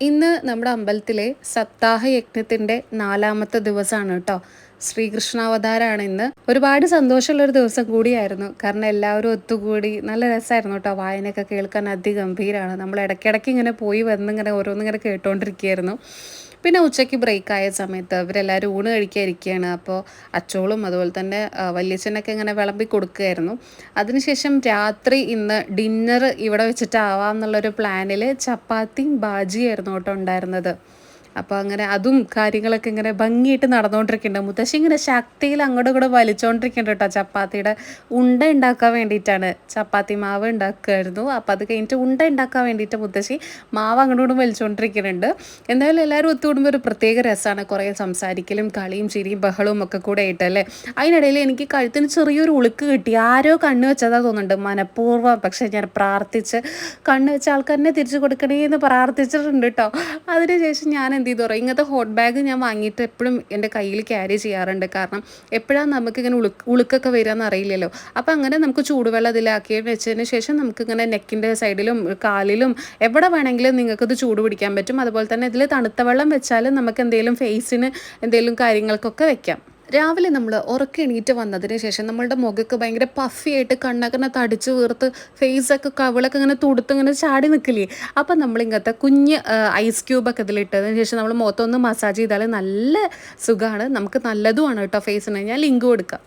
ഇന്ന് നമ്മുടെ അമ്പലത്തിലെ സപ്താഹ യജ്ഞത്തിൻ്റെ 4ാമത്തെ ദിവസമാണ് കേട്ടോ. ശ്രീകൃഷ്ണാവതാരമാണ് ഇന്ന്. ഒരുപാട് സന്തോഷമുള്ളൊരു ദിവസം കൂടിയായിരുന്നു. കാരണം എല്ലാവരും ഒത്തുകൂടി നല്ല രസമായിരുന്നു കേട്ടോ. വായനയൊക്കെ കേൾക്കാൻ അതിഗംഭീരമാണ്. നമ്മൾ ഇടയ്ക്കിടയ്ക്ക് ഇങ്ങനെ പോയി വന്നിങ്ങനെ ഓരോന്നിങ്ങനെ കേട്ടുകൊണ്ടിരിക്കുകയായിരുന്നു. പിന്നെ ഉച്ചയ്ക്ക് ബ്രേക്ക് ആയ സമയത്ത് അവരെല്ലാവരും ഊണ് കഴിക്കാതിരിക്കുകയാണ്. അപ്പോൾ അച്ചോളും അതുപോലെ തന്നെ വല്യച്ഛനൊക്കെ ഇങ്ങനെ വിളമ്പി കൊടുക്കുകയായിരുന്നു. അതിനുശേഷം രാത്രി ഇന്ന് ഡിന്നർ ഇവിടെ വെച്ചിട്ടാവാം എന്നുള്ളൊരു പ്ലാനിൽ ചപ്പാത്തിയും ബാജിയായിരുന്നു കേട്ടോ ഉണ്ടായിരുന്നത്. അപ്പോൾ അങ്ങനെ അതും കാര്യങ്ങളൊക്കെ ഇങ്ങനെ ഭംഗിയായിട്ട് നടന്നുകൊണ്ടിരിക്കുന്നുണ്ട്. മുത്തശ്ശി ഇങ്ങനെ ശക്തിയിൽ അങ്ങോട്ടും ഇങ്ങോട്ടും വലിച്ചുകൊണ്ടിരിക്കുന്നുണ്ട് കേട്ടോ. ചപ്പാത്തിയുടെ ഉണ്ട ഉണ്ടാക്കാൻ വേണ്ടിയിട്ടാണ്. ചപ്പാത്തി മാവ് ഉണ്ടാക്കുമായിരുന്നു. അപ്പോൾ അത് കഴിഞ്ഞിട്ട് ഉണ്ട ഉണ്ടാക്കാൻ വേണ്ടിയിട്ട് മുത്തശ്ശി മാവ് അങ്ങോട്ടും ഇങ്ങോട്ടും വലിച്ചുകൊണ്ടിരിക്കുന്നുണ്ട്. എന്തായാലും എല്ലാവരും ഒത്തുകൂടുമ്പോൾ ഒരു പ്രത്യേക രസമാണ്. കുറേ സംസാരിക്കലും കളിയും ചിരിയും ബഹളവും ഒക്കെ കൂടെ ആയിട്ടല്ലേ. അതിനിടയിൽ എനിക്ക് കഴുത്തിന് ചെറിയൊരു ഉളുക്ക് കിട്ടി. ആരോ കണ്ണ് വെച്ചതാ തോന്നുന്നുണ്ട്, മനഃപൂർവ്വം. പക്ഷേ ഞാൻ പ്രാർത്ഥിച്ച് കണ്ണ് വെച്ച ആൾക്കാരനെ തിരിച്ചു കൊടുക്കണേ എന്ന് പ്രാർത്ഥിച്ചിട്ടുണ്ട് കേട്ടോ. അതിനുശേഷം ഞാൻ എന്ത് ചെയ്തു പറയും, ഇങ്ങനത്തെ ഹോട്ട് ബാഗ് ഞാൻ വാങ്ങിയിട്ട് എപ്പോഴും എൻ്റെ കയ്യിൽ ക്യാരി ചെയ്യാറുണ്ട്. കാരണം എപ്പോഴാണ് നമുക്കിങ്ങനെ ഉളുക്കൊക്കെ വരികയെന്ന് അറിയില്ലല്ലോ. അപ്പോൾ അങ്ങനെ നമുക്ക് ചൂടുവെള്ളം ഇതിലാക്കി വെച്ചതിന് ശേഷം നമുക്കിങ്ങനെ നെക്കിൻ്റെ സൈഡിലും കാലിലും എവിടെ വേണമെങ്കിലും നിങ്ങൾക്കത് ചൂട് പിടിക്കാൻ പറ്റും. അതുപോലെ തന്നെ ഇതിൽ തണുത്ത വെള്ളം വെച്ചാൽ നമുക്ക് എന്തെങ്കിലും ഫേസിന് എന്തെങ്കിലും കാര്യങ്ങൾക്കൊക്കെ വെക്കാം. രാവിലെ നമ്മൾ ഉറക്കെ എണീറ്റ് വന്നതിന് ശേഷം നമ്മളുടെ മുഖമൊക്കെ ഭയങ്കര പഫി ആയിട്ട് കണ്ണൊക്കെ ഇങ്ങനെ തടിച്ച് വീർത്ത് ഫേസൊക്കെ കവിളൊക്കെ ഇങ്ങനെ തുടുത്ത് ഇങ്ങനെ ചാടി നിൽക്കില്ലേ. അപ്പം നമ്മളിങ്ങനത്തെ കുഞ്ഞ് ഐസ് ക്യൂബൊക്കെ ഇതിലിട്ടതിന് ശേഷം നമ്മൾ മുഖത്തൊന്ന് മസാജ് ചെയ്താൽ നല്ല സുഖമാണ്. നമുക്ക് നല്ലതുമാണ് കേട്ടോ ഫേസിന്. ഞാൻ ലിങ്ക് കൊടുക്കാം.